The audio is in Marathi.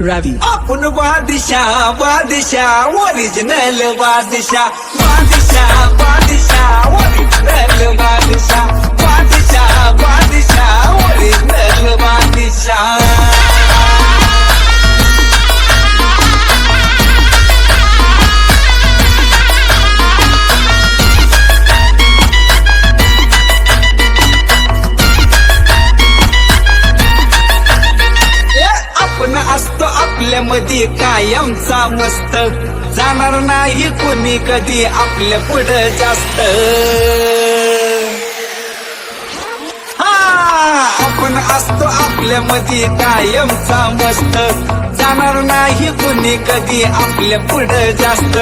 Ravi. आपण बादशाह बादशाह ओरिजिनल बादशाह बादशाह बादशाह ओरिजिनल बादशाह बादशाह बादशाह ओरिजिनल बादशाह आपण असतो आपल्यामध्ये कायमचा मस्त जाणार नाही कोणी कधी आपल्या पुढं जास्त आपण असतो आपल्यामध्ये कायमचा मस्त जाणार नाही कोणी कधी आपल्या पुढं जास्त